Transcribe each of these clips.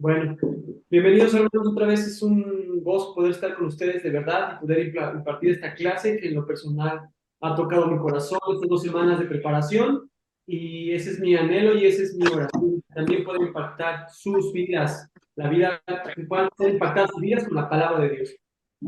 Bueno, bienvenidos hermanos otra vez. Es un gozo poder estar con ustedes de verdad y poder impartir esta clase que en lo personal ha tocado mi corazón estas 2 semanas de preparación y ese es mi anhelo y esa es mi oración. También puede impactar sus vidas, la vida, que puedan ser impactadas sus vidas con la palabra de Dios.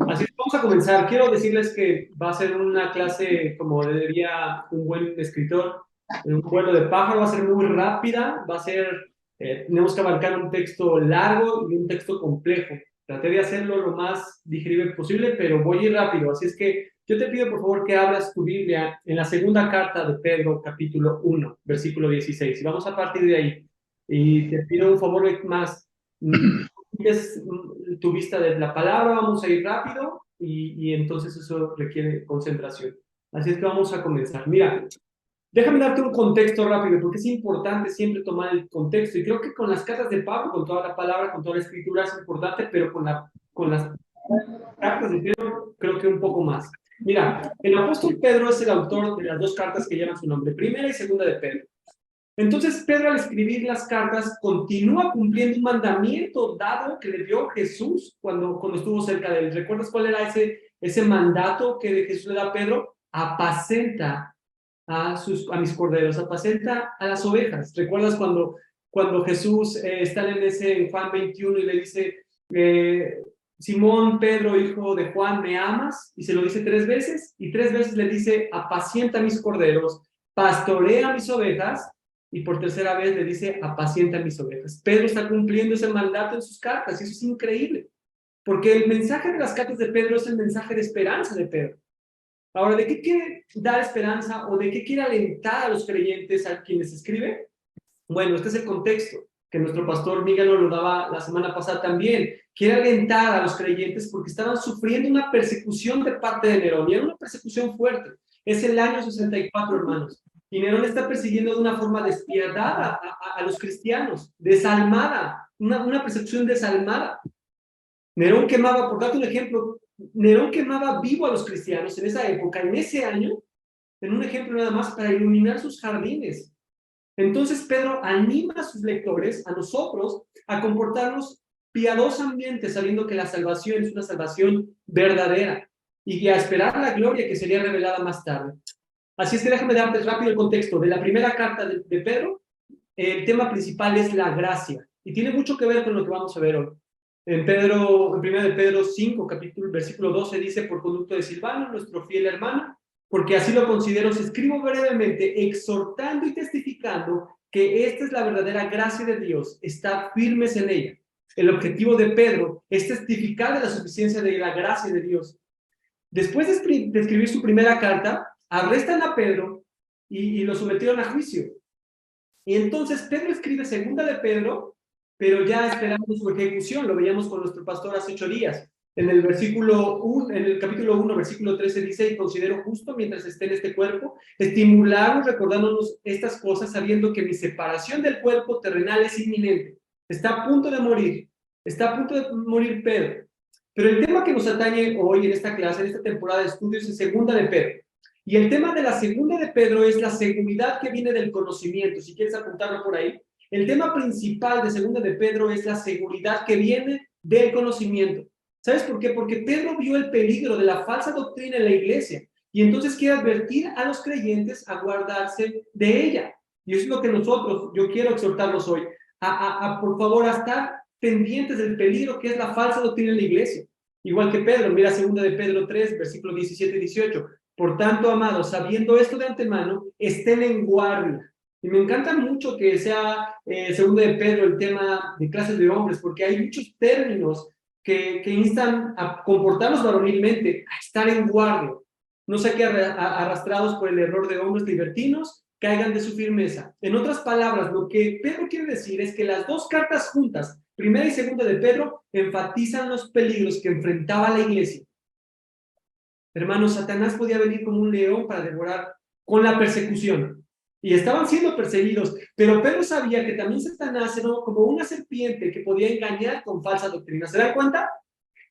Así que vamos a comenzar. Quiero decirles que va a ser una clase como diría un buen escritor, un vuelo de pájaro, va a ser muy rápida, va a ser tenemos que abarcar un texto largo y un texto complejo. Traté de hacerlo lo más digerible posible, pero voy a ir rápido. Así es que yo te pido por favor que abras tu Biblia en la segunda carta de Pedro, capítulo 1, versículo 16. Y vamos a partir de ahí. Y te pido un favor más. Es tu vista de la palabra, vamos a ir rápido y entonces eso requiere concentración. Así es que vamos a comenzar. Mira, déjame darte un contexto rápido, porque es importante siempre tomar el contexto. Y creo que con las cartas de Pablo, con toda la palabra, con toda la escritura es importante, pero con las cartas de Pedro creo que un poco más. Mira, el apóstol Pedro es el autor de las 2 cartas que llevan su nombre, primera y segunda de Pedro. Entonces Pedro al escribir las cartas continúa cumpliendo un mandamiento dado que le dio Jesús cuando estuvo cerca de él. ¿Recuerdas cuál era ese mandato que Jesús le da a Pedro? Apacenta a mis corderos, apacenta a las ovejas. ¿Recuerdas cuando Jesús está en Juan 21 y le dice, Simón, Pedro, hijo de Juan, ¿me amas? Y se lo dice 3 veces y 3 veces le dice, apacienta a mis corderos, pastorea a mis ovejas y por tercera vez le dice, apacienta a mis ovejas. Pedro está cumpliendo ese mandato en sus cartas y eso es increíble, porque el mensaje de las cartas de Pedro es el mensaje de esperanza de Pedro. Ahora, ¿de qué quiere dar esperanza o de qué quiere alentar a los creyentes a quienes escribe? Bueno, este es el contexto que nuestro pastor Miguel nos lo daba la semana pasada también. Quiere alentar a los creyentes porque estaban sufriendo una persecución de parte de Nerón y era una persecución fuerte. Es el año 64, hermanos. Y Nerón está persiguiendo de una forma despiadada a los cristianos, desalmada, una persecución desalmada. Nerón quemaba, por darte un ejemplo, Nerón quemaba vivo a los cristianos en esa época, en ese año, en un ejemplo nada más, para iluminar sus jardines. Entonces Pedro anima a sus lectores, a nosotros, a comportarnos piadosamente, sabiendo que la salvación es una salvación verdadera y a esperar la gloria que sería revelada más tarde. Así es que déjame darte rápido el contexto. De la primera carta de Pedro, el tema principal es la gracia y tiene mucho que ver con lo que vamos a ver hoy. En 1 de Pedro 5, capítulo, versículo 12 dice, por conducto de Silvano, nuestro fiel hermano, porque así lo considero, os escribo brevemente, exhortando y testificando que esta es la verdadera gracia de Dios, está firmes en ella. El objetivo de Pedro es testificar de la suficiencia de la gracia de Dios. Después de escribir su primera carta, arrestan a Pedro y lo sometieron a juicio. Y entonces Pedro escribe segunda de Pedro, pero ya esperando su ejecución, lo veíamos con nuestro pastor hace 8 días. En el capítulo 1, versículo 13 dice, y considero justo mientras esté en este cuerpo, estimularnos recordándonos estas cosas, sabiendo que mi separación del cuerpo terrenal es inminente. Está a punto de morir, está a punto de morir Pedro. Pero el tema que nos atañe hoy en esta clase, en esta temporada de estudios, es segunda de Pedro. Y el tema de la segunda de Pedro es la seguridad que viene del conocimiento. Si quieres apuntarlo por ahí. El tema principal de segunda de Pedro es la seguridad que viene del conocimiento. ¿Sabes por qué? Porque Pedro vio el peligro de la falsa doctrina en la iglesia y entonces quiere advertir a los creyentes a guardarse de ella. Y eso es lo que yo quiero exhortarlos hoy, por favor, a estar pendientes del peligro que es la falsa doctrina en la iglesia. Igual que Pedro, mira segunda de Pedro 3, versículos 17 y 18. Por tanto, amados, sabiendo esto de antemano, estén en guardia. Y me encanta mucho que sea segundo de Pedro el tema de clases de hombres, porque hay muchos términos que instan a comportarnos varonilmente, a estar en guardia. No sé qué arrastrados por el error de hombres libertinos, caigan de su firmeza. En otras palabras, lo que Pedro quiere decir es que las 2 cartas juntas, primera y segunda de Pedro, enfatizan los peligros que enfrentaba la iglesia. Hermanos, Satanás podía venir como un león para devorar con la persecución. Y estaban siendo perseguidos, pero Pedro sabía que también Satanás era como una serpiente que podía engañar con falsa doctrina. ¿Se dan cuenta?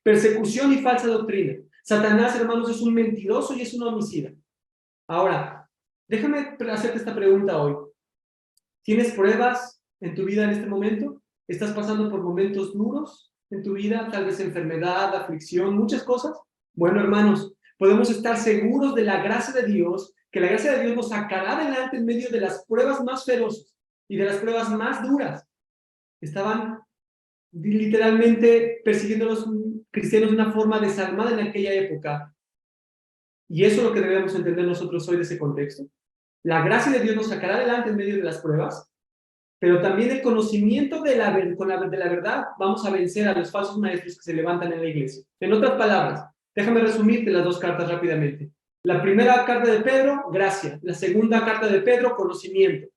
Persecución y falsa doctrina. Satanás, hermanos, es un mentiroso y es un homicida. Ahora, déjame hacerte esta pregunta hoy. ¿Tienes pruebas en tu vida en este momento? ¿Estás pasando por momentos duros en tu vida? Tal vez enfermedad, aflicción, muchas cosas. Bueno, hermanos, podemos estar seguros de la gracia de Dios, que la gracia de Dios nos sacará adelante en medio de las pruebas más feroces y de las pruebas más duras. Estaban literalmente persiguiendo a los cristianos de una forma desalmada en aquella época. Y eso es lo que debemos entender nosotros hoy de ese contexto. La gracia de Dios nos sacará adelante en medio de las pruebas, pero también el conocimiento de la verdad, vamos a vencer a los falsos maestros que se levantan en la iglesia. En otras palabras, déjame resumirte las dos cartas rápidamente. La primera carta de Pedro, gracia. La segunda carta de Pedro, conocimiento.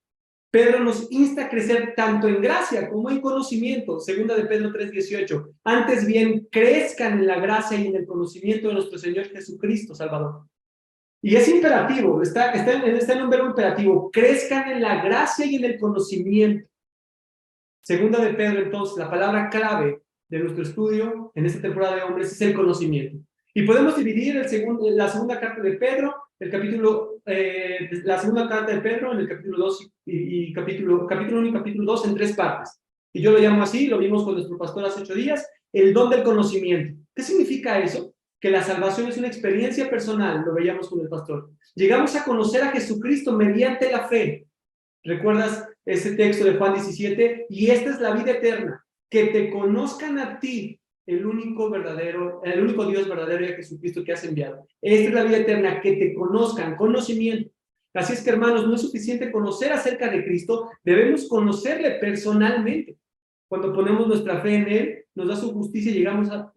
Pedro nos insta a crecer tanto en gracia como en conocimiento. Segunda de Pedro 3:18. Antes bien, crezcan en la gracia y en el conocimiento de nuestro Señor Jesucristo, Salvador. Y es imperativo, está en un verbo imperativo. Crezcan en la gracia y en el conocimiento. Segunda de Pedro, entonces, la palabra clave de nuestro estudio en esta temporada de hombres es el conocimiento. Y podemos dividir la segunda carta de Pedro, la segunda carta de Pedro en el capítulo 2 y capítulo 1 y capítulo 2 en tres partes. Y yo lo llamo así, lo vimos con nuestro pastor hace 8 días, el don del conocimiento. ¿Qué significa eso? Que la salvación es una experiencia personal, lo veíamos con el pastor. Llegamos a conocer a Jesucristo mediante la fe. ¿Recuerdas ese texto de Juan 17? Y esta es la vida eterna, que te conozcan a ti, el único Dios verdadero y a Jesucristo que has enviado. Esta es la vida eterna, que te conozcan, conocimiento. Así es que, hermanos, no es suficiente conocer acerca de Cristo, debemos conocerle personalmente. Cuando ponemos nuestra fe en Él, nos da su justicia y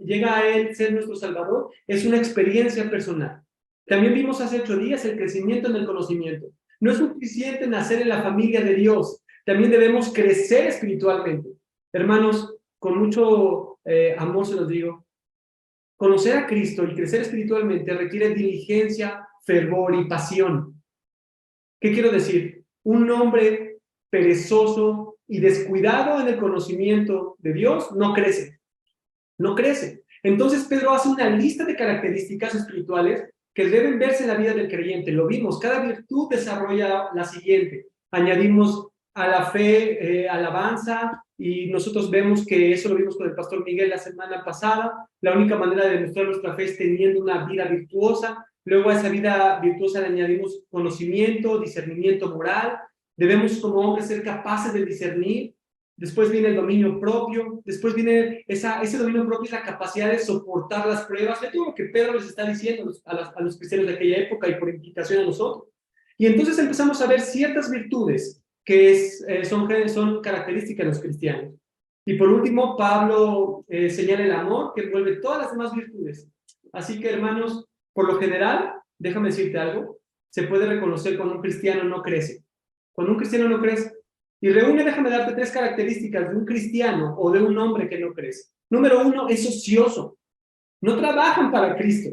llega a Él ser nuestro Salvador, es una experiencia personal. También vimos hace 8 días el crecimiento en el conocimiento. No es suficiente nacer en la familia de Dios, también debemos crecer espiritualmente. Hermanos, con mucho amor se los digo, conocer a Cristo y crecer espiritualmente requiere diligencia, fervor y pasión. ¿Qué quiero decir? Un hombre perezoso y descuidado en el conocimiento de Dios no crece, no crece. Entonces Pedro hace una lista de características espirituales que deben verse en la vida del creyente. Lo vimos, cada virtud desarrolla la siguiente. Añadimos a la fe alabanza, y nosotros vemos que eso lo vimos con el pastor Miguel la semana pasada. La única manera de demostrar nuestra fe es teniendo una vida virtuosa. Luego a esa vida virtuosa le añadimos conocimiento, discernimiento moral. Debemos como hombres ser capaces de discernir. Después viene el dominio propio, después viene ese dominio propio, es la capacidad de soportar las pruebas, de todo lo que Pedro les está diciendo a los cristianos de aquella época y por implicación a nosotros. Y entonces empezamos a ver ciertas virtudes que son características de los cristianos. Y por último, Pablo señala el amor que envuelve todas las demás virtudes. Así que, hermanos, por lo general, déjame decirte algo, se puede reconocer cuando un cristiano no crece. Cuando un cristiano no crece, y déjame darte 3 características de un cristiano o de un hombre que no crece. Número 1, es ocioso. No trabajan para Cristo.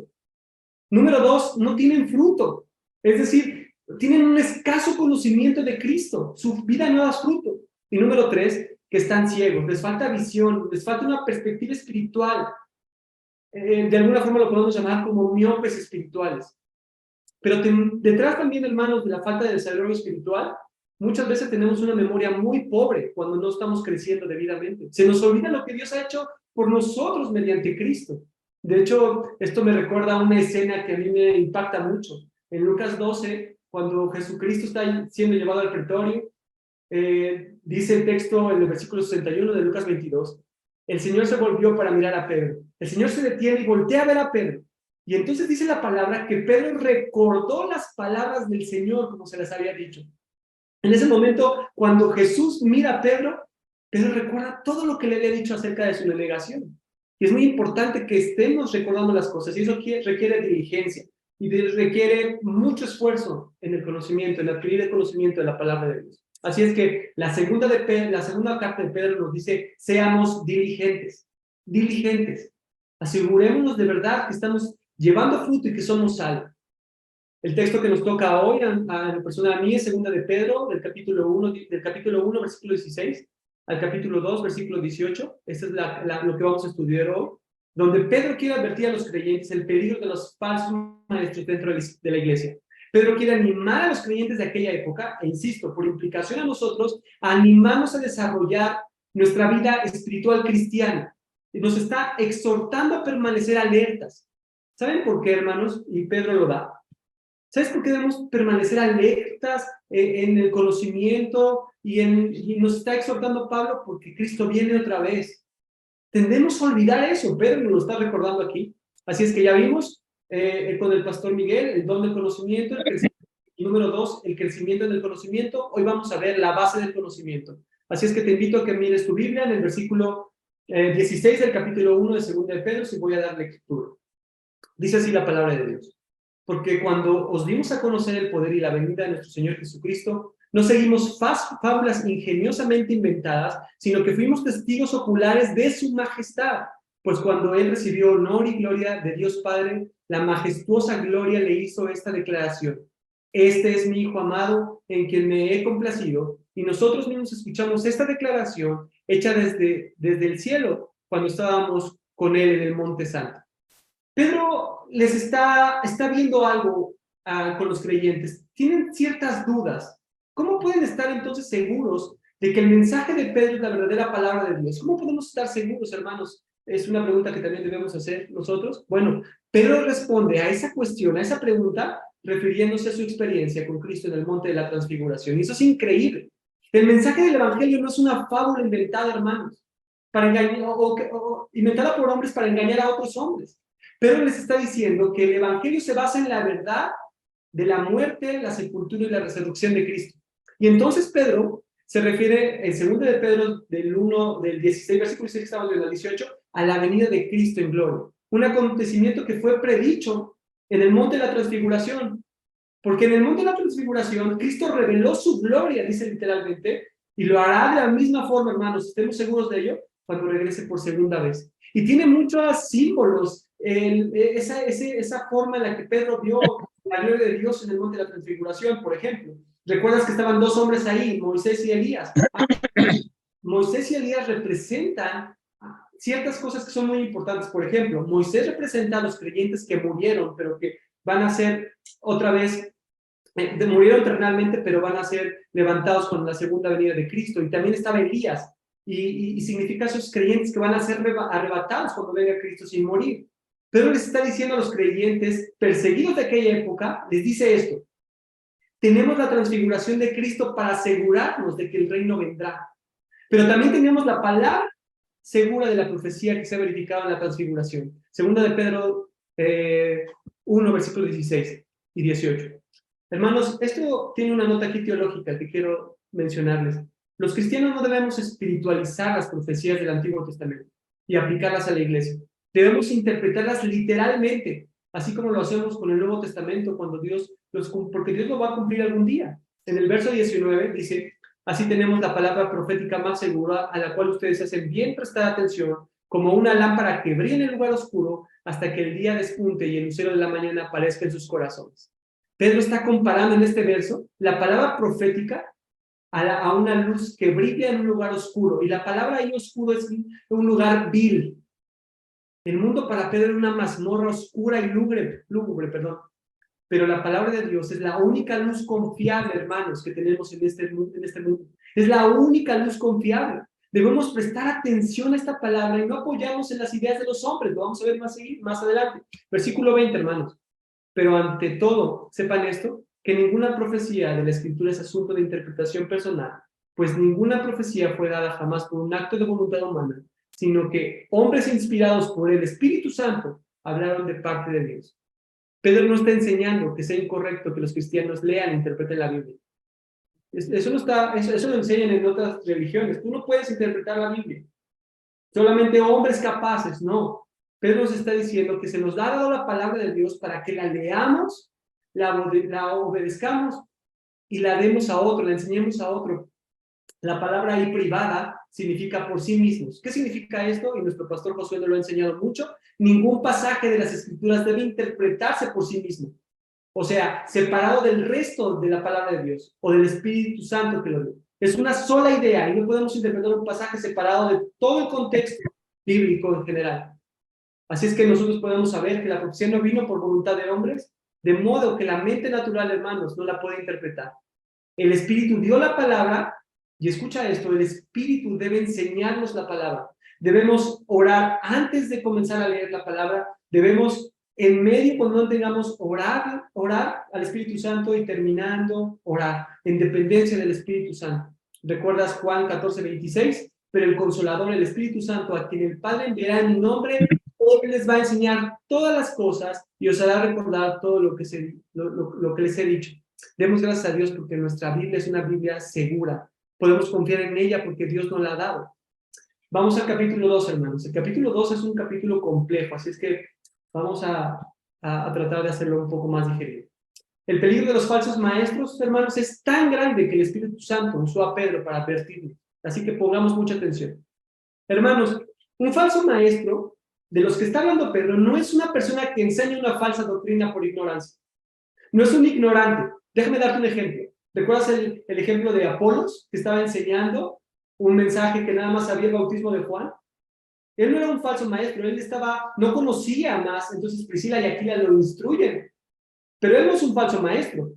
Número 2, no tienen fruto. Es decir, tienen un escaso conocimiento de Cristo. Su vida no da fruto. Y número 3, que están ciegos. Les falta visión, les falta una perspectiva espiritual. De alguna forma lo podemos llamar como miopes espirituales. Pero detrás también, hermanos, de la falta de desarrollo espiritual, muchas veces tenemos una memoria muy pobre cuando no estamos creciendo debidamente. Se nos olvida lo que Dios ha hecho por nosotros mediante Cristo. De hecho, esto me recuerda a una escena que a mí me impacta mucho. En Lucas 12, cuando Jesucristo está siendo llevado al pretorio, dice el texto en el versículo 61 de Lucas 22, el Señor se volvió para mirar a Pedro. El Señor se detiene y voltea a ver a Pedro. Y entonces dice la palabra que Pedro recordó las palabras del Señor como se las había dicho. En ese momento, cuando Jesús mira a Pedro, Pedro recuerda todo lo que le había dicho acerca de su delegación. Y es muy importante que estemos recordando las cosas, y eso requiere diligencia, y requiere mucho esfuerzo en el conocimiento, en adquirir el conocimiento de la palabra de Dios. Así es que la segunda carta de Pedro nos dice, seamos diligentes, diligentes. Asegurémonos de verdad que estamos llevando fruto y que somos salvos. El texto que nos toca hoy, en persona a mí, es segunda de Pedro, del capítulo 1, versículo 16, al capítulo 2, versículo 18. Este es lo que vamos a estudiar hoy, donde Pedro quiere advertir a los creyentes el peligro de los falsos maestros dentro de la iglesia. Pedro quiere animar a los creyentes de aquella época, e insisto, por implicación a nosotros, a animarnos a desarrollar nuestra vida espiritual cristiana. Y nos está exhortando a permanecer alertas. ¿Saben por qué, hermanos? Y Pedro lo da. ¿Sabes por qué debemos permanecer alertas en el conocimiento y nos está exhortando Pablo? Porque Cristo viene otra vez. Tendemos a olvidar eso. Pedro nos lo está recordando aquí. Así es que ya vimos con el pastor Miguel el don del conocimiento, el crecimiento. Y número 2, el crecimiento en el conocimiento. Hoy vamos a ver la base del conocimiento. Así es que te invito a que mires tu Biblia en el versículo 16 del capítulo 1 de 2 de Pedro, si voy a dar lectura. Dice así la palabra de Dios. Porque cuando os dimos a conocer el poder y la venida de nuestro Señor Jesucristo, no seguimos fábulas ingeniosamente inventadas, sino que fuimos testigos oculares de su majestad. Pues cuando él recibió honor y gloria de Dios Padre, la majestuosa gloria le hizo esta declaración: este es mi Hijo amado, en quien me he complacido. Y nosotros mismos escuchamos esta declaración hecha desde el cielo, cuando estábamos con él en el Monte Santo. Pedro les está viendo algo con los creyentes. Tienen ciertas dudas. ¿Cómo pueden estar entonces seguros de que el mensaje de Pedro es la verdadera palabra de Dios? ¿Cómo podemos estar seguros, hermanos? Es una pregunta que también debemos hacer nosotros. Bueno, Pedro responde a esa cuestión, a esa pregunta, refiriéndose a su experiencia con Cristo en el monte de la transfiguración. Y eso es increíble. El mensaje del Evangelio no es una fábula inventada, hermanos, para engañar, o inventada por hombres para engañar a otros hombres. Pedro les está diciendo que el Evangelio se basa en la verdad de la muerte, la sepultura y la resurrección de Cristo. Y entonces Pedro se refiere, en 2 de Pedro del 16, versículo 6, estamos en el 18, a la venida de Cristo en gloria. Un acontecimiento que fue predicho en el monte de la transfiguración. Porque en el monte de la transfiguración, Cristo reveló su gloria, dice literalmente, y lo hará de la misma forma, hermanos, estemos seguros de ello, cuando regrese por segunda vez. Y tiene muchos símbolos, esa forma en la que Pedro vio la gloria de Dios en el monte de la transfiguración, por ejemplo. ¿Recuerdas que estaban dos hombres ahí, Moisés y Elías? Moisés y Elías representan ciertas cosas que son muy importantes. Por ejemplo, Moisés representa a los creyentes que murieron, pero que van a ser otra vez, murieron terrenalmente, pero van a ser levantados con la segunda venida de Cristo. Y también estaba Elías, y significa a esos creyentes que van a ser arrebatados cuando venga Cristo sin morir. Pero les está diciendo a los creyentes perseguidos de aquella época, les dice esto: tenemos la transfiguración de Cristo para asegurarnos de que el reino vendrá. Pero también tenemos la palabra segura de la profecía que se ha verificado en la transfiguración. Segunda de Pedro 1, versículos 16 y 18. Hermanos, esto tiene una nota aquí teológica que quiero mencionarles. Los cristianos no debemos espiritualizar las profecías del Antiguo Testamento y aplicarlas a la iglesia. Debemos interpretarlas literalmente, así como lo hacemos con el Nuevo Testamento, porque Dios lo va a cumplir algún día. En el verso 19 dice: así tenemos la palabra profética más segura, a la cual ustedes hacen bien prestar atención, como una lámpara que brilla en el lugar oscuro hasta que el día despunte y el lucero de la mañana aparezca en sus corazones. Pedro está comparando en este verso la palabra profética a una luz que brilla en un lugar oscuro. Y la palabra ahí oscuro es un lugar vil. El mundo para Pedro era una mazmorra oscura y lúgubre, perdón. Pero la palabra de Dios es la única luz confiable, hermanos, que tenemos en este mundo. Es la única luz confiable. Debemos prestar atención a esta palabra y no apoyarnos en las ideas de los hombres. Lo vamos a ver más adelante. Versículo 20, hermanos. Pero ante todo, sepan esto, que ninguna profecía de la Escritura es asunto de interpretación personal, pues ninguna profecía fue dada jamás por un acto de voluntad humana, sino que hombres inspirados por el Espíritu Santo hablaron de parte de Dios. Pedro no está enseñando que sea incorrecto que los cristianos lean e interpreten la Biblia. Eso lo enseñan en otras religiones. Tú no puedes interpretar la Biblia. Solamente hombres capaces, no. Pedro nos está diciendo que se nos ha dado la palabra de Dios para que la leamos, la obedezcamos y la demos a otro, la enseñemos a otro. La palabra ahí privada significa por sí mismos. ¿Qué significa esto? Y nuestro pastor Josué nos lo ha enseñado mucho. Ningún pasaje de las Escrituras debe interpretarse por sí mismo. O sea, separado del resto de la palabra de Dios o del Espíritu Santo que lo dio. Es una sola idea y no podemos interpretar un pasaje separado de todo el contexto bíblico en general. Así es que nosotros podemos saber que la profecía no vino por voluntad de hombres, de modo que la mente natural, hermanos, no la puede interpretar. El Espíritu dio la palabra Y escucha esto, el Espíritu debe enseñarnos la palabra. Debemos orar antes de comenzar a leer la palabra. Debemos, en medio, cuando no tengamos, orar al Espíritu Santo y terminando, orar en dependencia del Espíritu Santo. ¿Recuerdas Juan 14:26? Pero el Consolador, el Espíritu Santo, a quien el Padre enviará en mi nombre, Él les va a enseñar todas las cosas y os hará recordar todo lo que les he dicho. Demos gracias a Dios porque nuestra Biblia es una Biblia segura. Podemos confiar en ella porque Dios nos la ha dado. Vamos al capítulo 2, hermanos. El capítulo 2 es un capítulo complejo, así es que vamos a tratar de hacerlo un poco más digerible. El peligro de los falsos maestros, hermanos, es tan grande que el Espíritu Santo usó a Pedro para advertirnos. Así que pongamos mucha atención. Hermanos, un falso maestro, de los que está hablando Pedro, no es una persona que enseña una falsa doctrina por ignorancia. No es un ignorante. Déjame darte un ejemplo. ¿Recuerdas el ejemplo de Apolos, que estaba enseñando un mensaje que nada más sabía el bautismo de Juan? Él no era un falso maestro, no conocía más, entonces Priscila y Aquila lo instruyen. Pero él no es un falso maestro.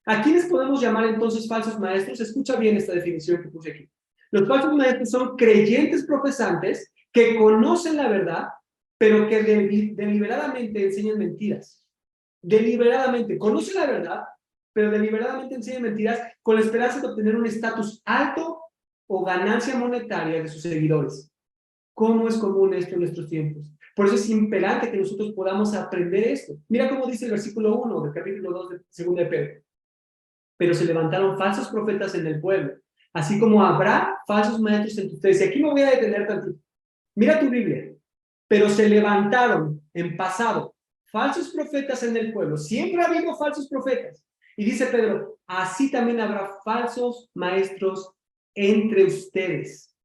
¿A quiénes podemos llamar entonces falsos maestros? Escucha bien esta definición que puse aquí. Los falsos maestros son creyentes profesantes que conocen la verdad, pero que deliberadamente enseñan mentiras. Deliberadamente conocen la verdad, pero deliberadamente enseñan mentiras con la esperanza de obtener un estatus alto o ganancia monetaria de sus seguidores. ¿Cómo es común esto en nuestros tiempos? Por eso es imperante que nosotros podamos aprender esto. Mira cómo dice el versículo 1 del capítulo 2 de 2 de Pedro. Pero se levantaron falsos profetas en el pueblo, así como habrá falsos maestros entre ustedes. Y aquí me voy a detener tantito. Mira tu Biblia. Pero se levantaron en pasado falsos profetas en el pueblo. Siempre ha habido falsos profetas. Y dice Pedro, así también habrá falsos maestros entre ustedes.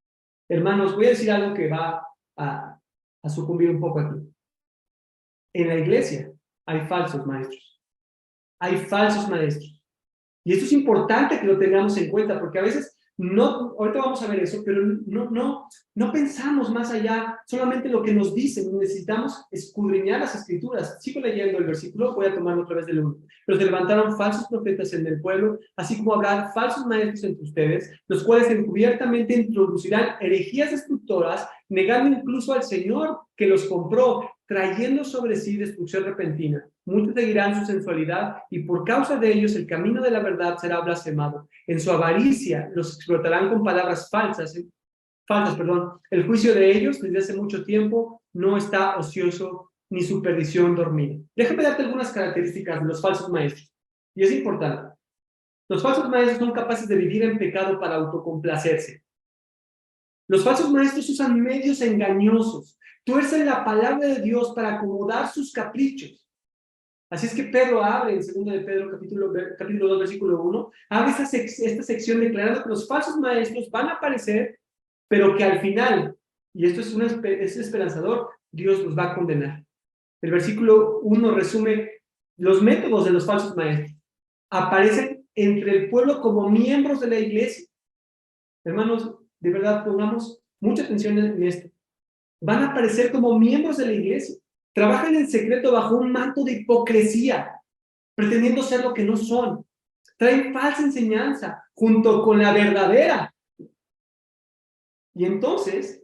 Hermanos, voy a decir algo que va a sucumbir un poco aquí. En la iglesia hay falsos maestros. Hay falsos maestros. Y esto es importante que lo tengamos en cuenta, porque a veces ahorita vamos a ver eso, pero no pensamos más allá, solamente lo que nos dicen. Necesitamos escudriñar las escrituras. Sigo leyendo el versículo, voy a tomarlo otra vez del 1. Pero se levantaron falsos profetas en el pueblo, así como habrá falsos maestros entre ustedes, los cuales encubiertamente introducirán herejías destructoras, negando incluso al Señor que los compró, trayendo sobre sí destrucción repentina. Muchos seguirán su sensualidad y por causa de ellos el camino de la verdad será blasfemado. En su avaricia los explotarán con palabras falsas. El juicio de ellos desde hace mucho tiempo no está ocioso ni su perdición dormida. Déjame darte algunas características de los falsos maestros. Y es importante. Los falsos maestros son capaces de vivir en pecado para autocomplacerse. Los falsos maestros usan medios engañosos, tuercen la palabra de Dios para acomodar sus caprichos. Así es que Pedro abre en 2 de Pedro capítulo 2 versículo 1, abre esta sección declarando que los falsos maestros van a aparecer, pero que al final, y esto es esperanzador, Dios los va a condenar. El versículo 1 resume los métodos de los falsos maestros. Aparecen entre el pueblo como miembros de la iglesia. Hermanos, de verdad, pongamos mucha atención en esto. Van a aparecer como miembros de la iglesia. Trabajan en secreto bajo un manto de hipocresía, pretendiendo ser lo que no son. Traen falsa enseñanza junto con la verdadera. Y entonces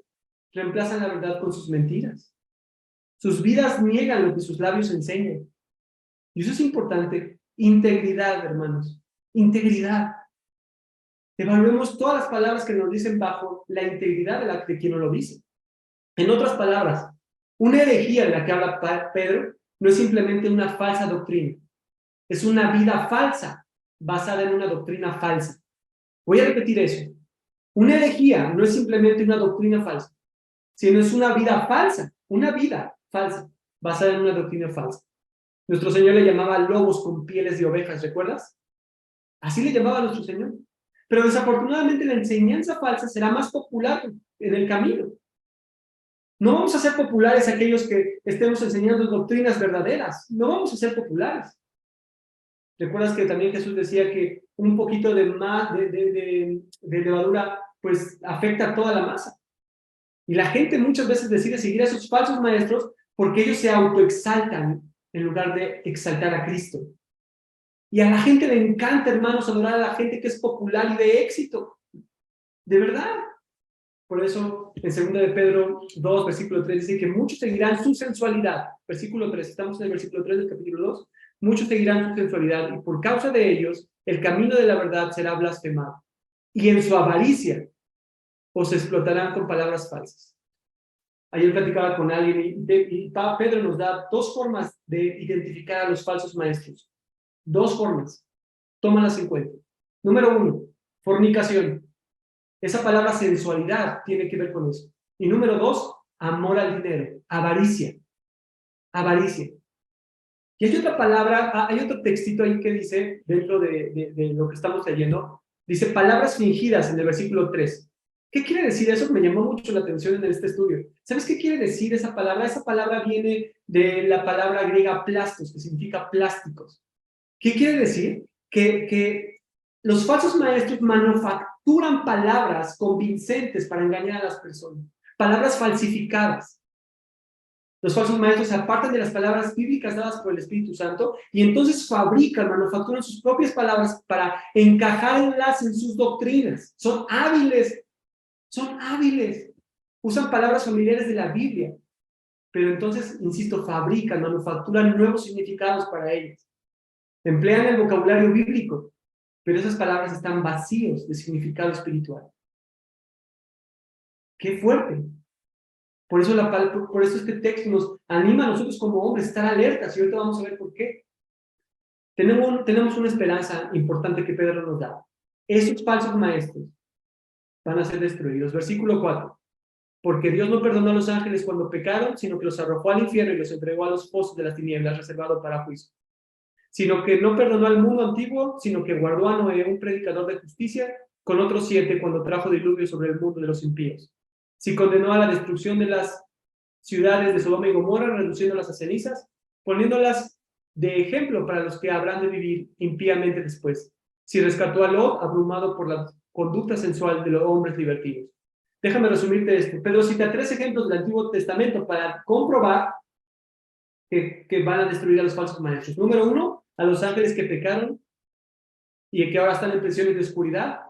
reemplazan la verdad con sus mentiras. Sus vidas niegan lo que sus labios enseñan. Y eso es importante. Integridad, hermanos. Integridad. Evaluemos todas las palabras que nos dicen bajo la integridad de quien nos lo dice. En otras palabras, una herejía de la que habla Pedro no es simplemente una falsa doctrina. Es una vida falsa basada en una doctrina falsa. Voy a repetir eso. Una herejía no es simplemente una doctrina falsa, sino es una vida falsa basada en una doctrina falsa. Nuestro Señor le llamaba lobos con pieles de ovejas, ¿recuerdas? Así le llamaba a nuestro Señor. Pero desafortunadamente la enseñanza falsa será más popular en el camino. No vamos a ser populares aquellos que estemos enseñando doctrinas verdaderas. No vamos a ser populares. ¿Recuerdas que también Jesús decía que un poquito de levadura pues afecta a toda la masa? Y la gente muchas veces decide seguir a esos falsos maestros porque ellos se autoexaltan en lugar de exaltar a Cristo. Y a la gente le encanta, hermanos, adorar a la gente que es popular y de éxito. De verdad. Por eso, en 2 de Pedro 2, versículo 3, dice que muchos seguirán su sensualidad. Versículo 3, estamos en el versículo 3 del capítulo 2. Muchos seguirán su sensualidad y por causa de ellos, el camino de la verdad será blasfemado. Y en su avaricia os explotarán con palabras falsas. Ayer platicaba con alguien y Pedro nos da dos formas de identificar a los falsos maestros. Dos formas. Tómalas en cuenta. Número 1, fornicación. Esa palabra sensualidad tiene que ver con eso. Y número 2, amor al dinero, avaricia. Avaricia. Y hay otra palabra, hay otro textito ahí que dice, dentro de lo que estamos leyendo, dice palabras fingidas en el versículo 3. ¿Qué quiere decir eso? Me llamó mucho la atención en este estudio. ¿Sabes qué quiere decir esa palabra? Esa palabra viene de la palabra griega plastos, que significa plásticos. ¿Qué quiere decir? Que los falsos maestros manufacturan palabras convincentes para engañar a las personas, palabras falsificadas. Los falsos maestros se apartan de las palabras bíblicas dadas por el Espíritu Santo y entonces fabrican, manufacturan sus propias palabras para encajarlas en sus doctrinas. Son hábiles, son hábiles. Usan palabras familiares de la Biblia, pero entonces, insisto, fabrican, manufacturan nuevos significados para ellas. Emplean el vocabulario bíblico, pero esas palabras están vacíos de significado espiritual. ¡Qué fuerte! Por eso este texto nos anima a nosotros como hombres a estar alertas, y ahorita vamos a ver por qué. Tenemos una esperanza importante que Pedro nos da. Esos falsos maestros van a ser destruidos. Versículo 4. Porque Dios no perdonó a los ángeles cuando pecaron, sino que los arrojó al infierno y los entregó a los pozos de las tinieblas, reservado para juicio. Sino que no perdonó al mundo antiguo, sino que guardó a Noé, un predicador de justicia, con otros 7 cuando trajo diluvio sobre el mundo de los impíos. Si condenó a la destrucción de las ciudades de Sodoma y Gomorra, reduciéndolas a cenizas, poniéndolas de ejemplo para los que habrán de vivir impíamente después. Si rescató a Lot, abrumado por la conducta sensual de los hombres libertinos. Déjame resumirte esto. Pedro cita 3 ejemplos del Antiguo Testamento para comprobar que van a destruir a los falsos maestros. Número 1, a los ángeles que pecaron y que ahora están en prisiones de oscuridad,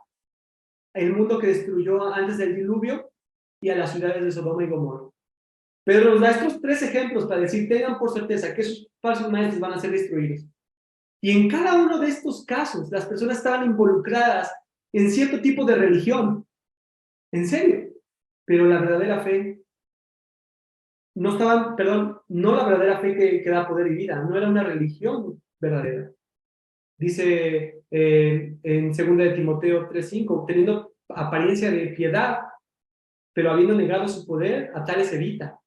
el mundo que destruyó antes del diluvio y a las ciudades de Sodoma y Gomorra. Pedro nos da estos 3 ejemplos para decir, tengan por certeza que esos falsos maestros van a ser destruidos. Y en cada uno de estos casos, las personas estaban involucradas en cierto tipo de religión. En serio. Pero la verdadera fe no la verdadera fe que da poder y vida, no era una religión verdadera. Dice en 2 de Timoteo 3:5, teniendo apariencia de piedad, pero habiendo negado su poder, a tales evita.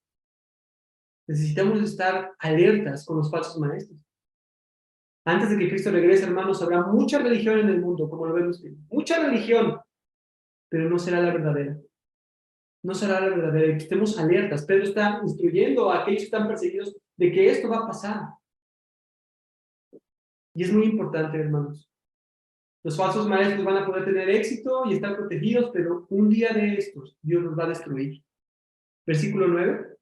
Necesitamos estar alertas con los falsos maestros. Antes de que Cristo regrese, hermanos, habrá mucha religión en el mundo, como lo vemos. Mucha religión, pero no será la verdadera. No será la verdadera. Y que estemos alertas. Pedro está instruyendo a aquellos que están perseguidos de que esto va a pasar. Y es muy importante, hermanos. Los falsos maestros van a poder tener éxito y estar protegidos, pero un día de estos, Dios los va a destruir. Versículo 9.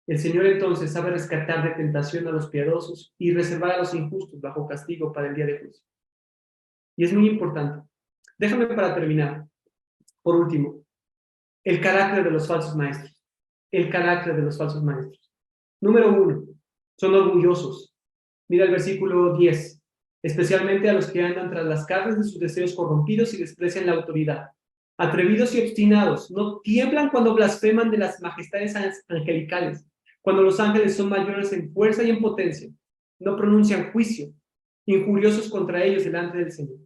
El Señor entonces sabe rescatar de tentación a los piadosos y reservar a los injustos bajo castigo para el día de juicio. Y es muy importante. Déjame para terminar. Por último, el carácter de los falsos maestros. El carácter de los falsos maestros. Número 1, son orgullosos. Mira el versículo 10. Especialmente a los que andan tras las carnes de sus deseos corrompidos y desprecian la autoridad. Atrevidos y obstinados, no tiemblan cuando blasfeman de las majestades angelicales, cuando los ángeles son mayores en fuerza y en potencia. No pronuncian juicio, injuriosos contra ellos delante del Señor.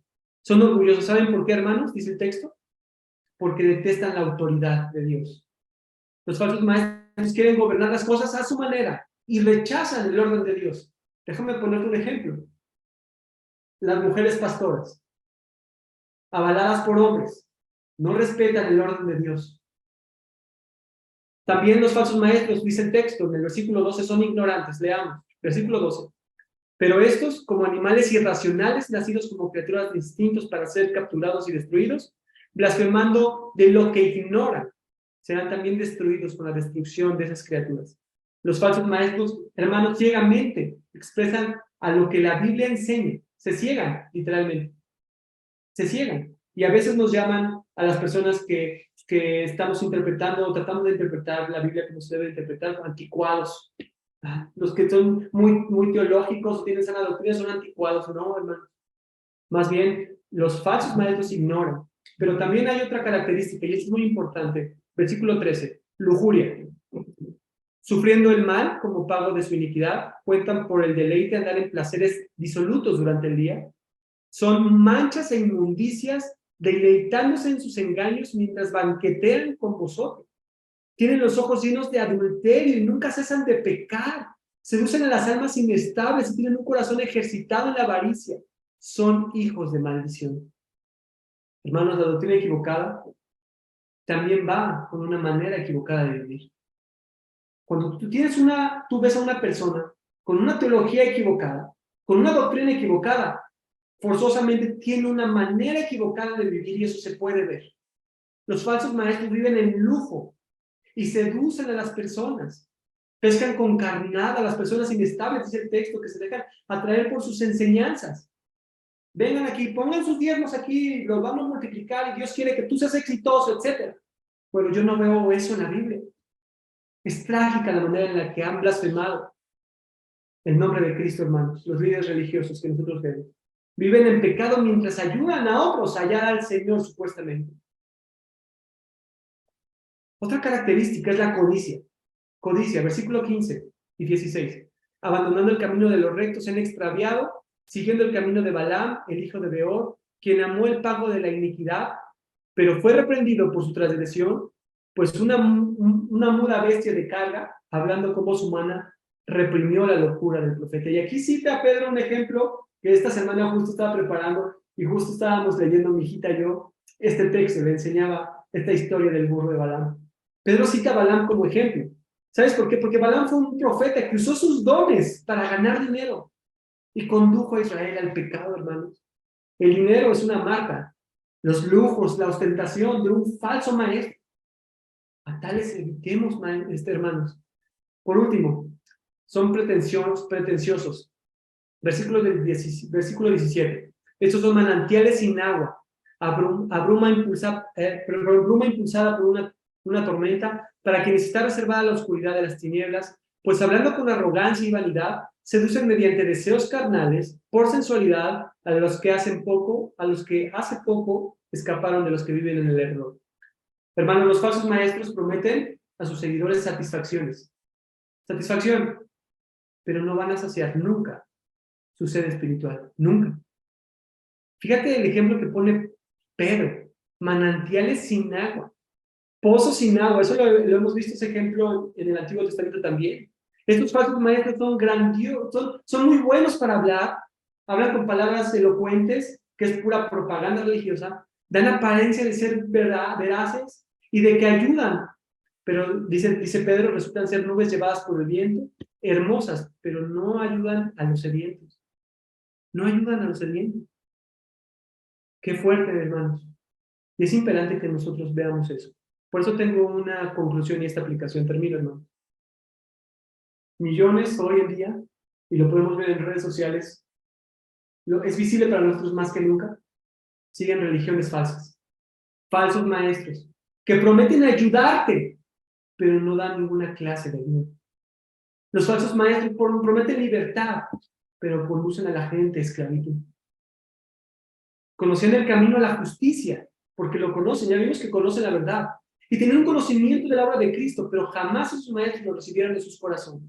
Son orgullosos. ¿Saben por qué, hermanos? Dice el texto. Porque detestan la autoridad de Dios. Los falsos maestros quieren gobernar las cosas a su manera y rechazan el orden de Dios. Déjame ponerte un ejemplo. Las mujeres pastoras, avaladas por hombres, no respetan el orden de Dios. También los falsos maestros, dice el texto, en el versículo 12, son ignorantes. Leamos, versículo 12. Pero estos, como animales irracionales, nacidos como criaturas de instintos para ser capturados y destruidos, blasfemando de lo que ignoran, serán también destruidos con la destrucción de esas criaturas. Los falsos maestros, hermanos, ciegamente expresan a lo que la Biblia enseña. Se ciegan, literalmente. Se ciegan. Y a veces nos llaman a las personas que estamos interpretando o tratamos de interpretar la Biblia como se debe interpretar, anticuados. Los que son muy teológicos, tienen sana doctrina, son anticuados. No, hermano. Más bien, los falsos maestros ignoran. Pero también hay otra característica, y es muy importante. Versículo 13. Lujuria. Sufriendo el mal como pago de su iniquidad, cuentan por el deleite de andar en placeres disolutos durante el día. Son manchas e inmundicias, deleitándose en sus engaños mientras banquetean con vosotros. Tienen los ojos llenos de adulterio y nunca cesan de pecar. Seducen a las almas inestables y tienen un corazón ejercitado en la avaricia. Son hijos de maldición. Hermanos, la doctrina equivocada también va con una manera equivocada de vivir. Cuando tú ves a una persona con una teología equivocada, con una doctrina equivocada, forzosamente tiene una manera equivocada de vivir y eso se puede ver. Los falsos maestros viven en lujo y seducen a las personas. Pescan con carnada a las personas inestables, dice el texto, que se dejan atraer por sus enseñanzas. Vengan aquí, pongan sus diezmos aquí, los vamos a multiplicar y Dios quiere que tú seas exitoso, etc. Bueno, yo no veo eso en la Biblia. Es trágica la manera en la que han blasfemado el nombre de Cristo, hermanos, los líderes religiosos que nosotros vemos. Viven en pecado mientras ayudan a otros a hallar al Señor, supuestamente. Otra característica es la codicia. Codicia, versículo 15 y 16. Abandonando el camino de los rectos, se han extraviado, siguiendo el camino de Balaam, el hijo de Beor, quien amó el pago de la iniquidad, pero fue reprendido por su transgresión, pues una muda bestia de carga, hablando con voz humana, reprimió la locura del profeta. Y aquí cita Pedro un ejemplo que esta semana justo estaba preparando y justo estábamos leyendo mi hijita y yo este texto, le enseñaba esta historia del burro de Balaam. Pedro cita a Balaam como ejemplo. ¿Sabes por qué? Porque Balaam fue un profeta que usó sus dones para ganar dinero y condujo a Israel al pecado, hermanos. El dinero es una marca, los lujos, la ostentación de un falso maestro. A tales evitemos, hermanos. Por último, son pretenciosos. Versículo 17. Estos son manantiales sin agua, bruma impulsada por una tormenta, para quienes está reservada la oscuridad de las tinieblas, pues hablando con arrogancia y vanidad, seducen mediante deseos carnales, por sensualidad, a los que hace poco escaparon de los que viven en el error. Hermanos, los falsos maestros prometen a sus seguidores satisfacción, pero no van a saciar nunca su sed espiritual, nunca. Fíjate el ejemplo que pone Pedro, manantiales sin agua, pozos sin agua, eso lo hemos visto ese ejemplo en el Antiguo Testamento también. Estos falsos maestros son grandiosos, son muy buenos para hablar, hablan con palabras elocuentes, que es pura propaganda religiosa, dan apariencia de ser veraces y de que ayudan, pero dice Pedro, resultan ser nubes llevadas por el viento, hermosas, pero no ayudan a los sedientos. No ayudan a los sedientos. Qué fuerte, hermanos. Y es imperante que nosotros veamos eso. Por eso tengo una conclusión y esta aplicación. Termino, hermano. Millones hoy en día, y lo podemos ver en redes sociales, es visible para nosotros más que nunca, siguen religiones falsas, falsos maestros, que prometen ayudarte, pero no dan ninguna clase de ayuda. Los falsos maestros prometen libertad, pero conducen a la gente a esclavitud. Conocían el camino a la justicia, porque lo conocen, ya vimos que conocen la verdad, y tenían un conocimiento de la obra de Cristo, pero jamás sus maestros lo recibieron en sus corazones.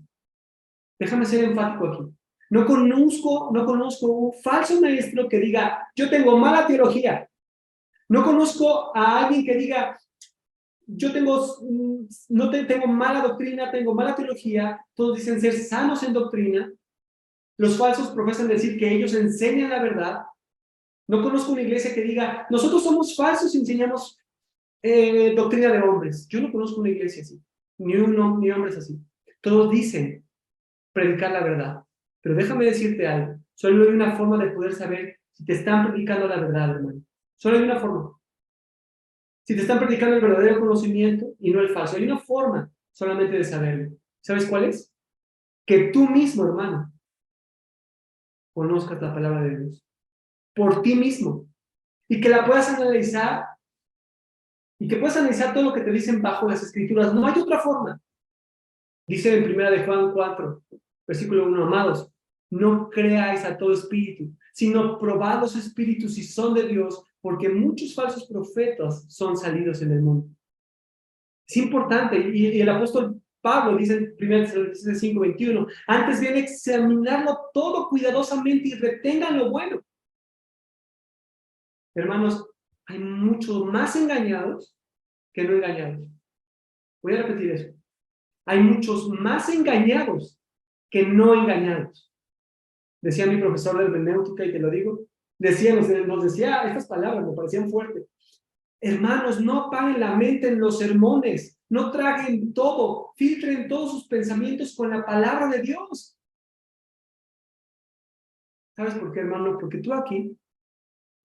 Déjame ser enfático aquí. No conozco un falso maestro que diga, yo tengo mala teología. No conozco a alguien que diga, yo tengo mala doctrina, tengo mala teología. Todos dicen ser sanos en doctrina. Los falsos profesan decir que ellos enseñan la verdad. No conozco una iglesia que diga, nosotros somos falsos y enseñamos doctrina de hombres. Yo no conozco una iglesia así, ni hombres así. Todos dicen predicar la verdad. Pero déjame decirte algo. Solo hay una forma de poder saber si te están predicando la verdad, hermano. Solo hay una forma. Si te están predicando el verdadero conocimiento y no el falso. Hay una forma solamente de saberlo. ¿Sabes cuál es? Que tú mismo, hermano, conozcas la palabra de Dios. Por ti mismo. y que la puedas analizar y que puedas analizar todo lo que te dicen bajo las escrituras. No hay otra forma. Dice en 1 Juan 4, versículo 1, amados, no creáis a todo espíritu, sino probad los espíritus si son de Dios, porque muchos falsos profetas son salidos en el mundo. Es importante, y el apóstol Pablo dice en 1 Tesalonicenses 5:21, antes bien examinarlo todo cuidadosamente y retengan lo bueno. Hermanos, hay muchos más engañados que no engañados. Voy a repetir eso. Hay muchos más engañados que no engañados. Decía mi profesor de hermenéutica, y te lo digo, nos decía estas palabras, me parecían fuertes. Hermanos, no apaguen la mente en los sermones, no traguen todo, filtren todos sus pensamientos con la palabra de Dios. ¿Sabes por qué, hermano? Porque tú aquí,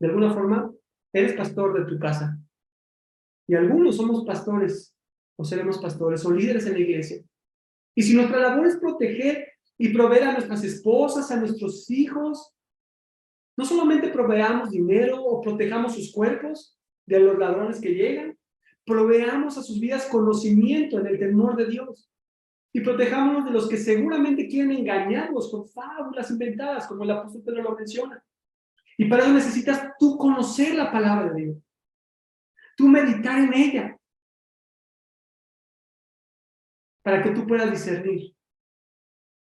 de alguna forma, eres pastor de tu casa. Y algunos somos pastores, o seremos pastores, o líderes en la iglesia. Y si nuestra labor es proteger y proveer a nuestras esposas, a nuestros hijos, no solamente proveamos dinero o protejamos sus cuerpos de los ladrones que llegan, proveamos a sus vidas conocimiento en el temor de Dios y protejámonos de los que seguramente quieren engañarnos con fábulas inventadas, como el apóstol Pedro lo menciona. Y para eso necesitas tú conocer la palabra de Dios, tú meditar en ella, para que tú puedas discernir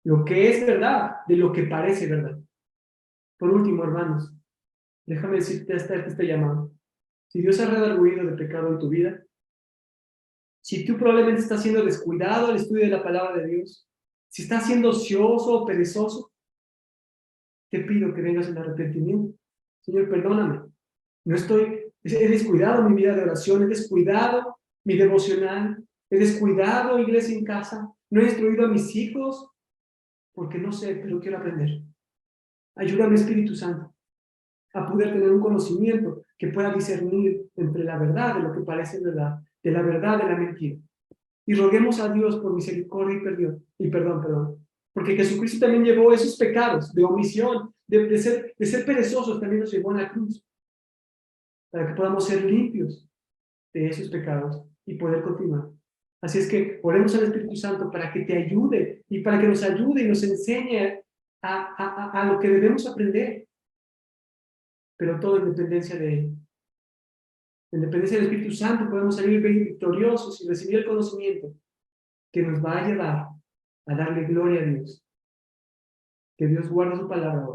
lo que es verdad de lo que parece verdad. Por último, hermanos, déjame decirte este llamado. Si Dios ha redarguido de pecado en tu vida, si tú probablemente estás siendo descuidado al estudio de la palabra de Dios, si estás siendo ocioso o perezoso, te pido que vengas en arrepentimiento. Señor, perdóname. He descuidado mi vida de oración, he descuidado mi devocional, he descuidado iglesia en casa, no he instruido a mis hijos, porque no sé, pero quiero aprender. Ayúdame, Espíritu Santo, a poder tener un conocimiento que pueda discernir entre la verdad de lo que parece verdad, de la verdad de la mentira. Y roguemos a Dios por misericordia y perdón. Porque Jesucristo también llevó esos pecados de omisión, de ser perezosos, también nos llevó en la cruz, para que podamos ser limpios de esos pecados y poder continuar. Así es que oremos al Espíritu Santo para que te ayude y para que nos ayude y nos enseñe a lo que debemos aprender, pero todo en dependencia de Él. En dependencia del Espíritu Santo podemos salir victoriosos y recibir el conocimiento que nos va a llevar a darle gloria a Dios. Que Dios guarde su palabra.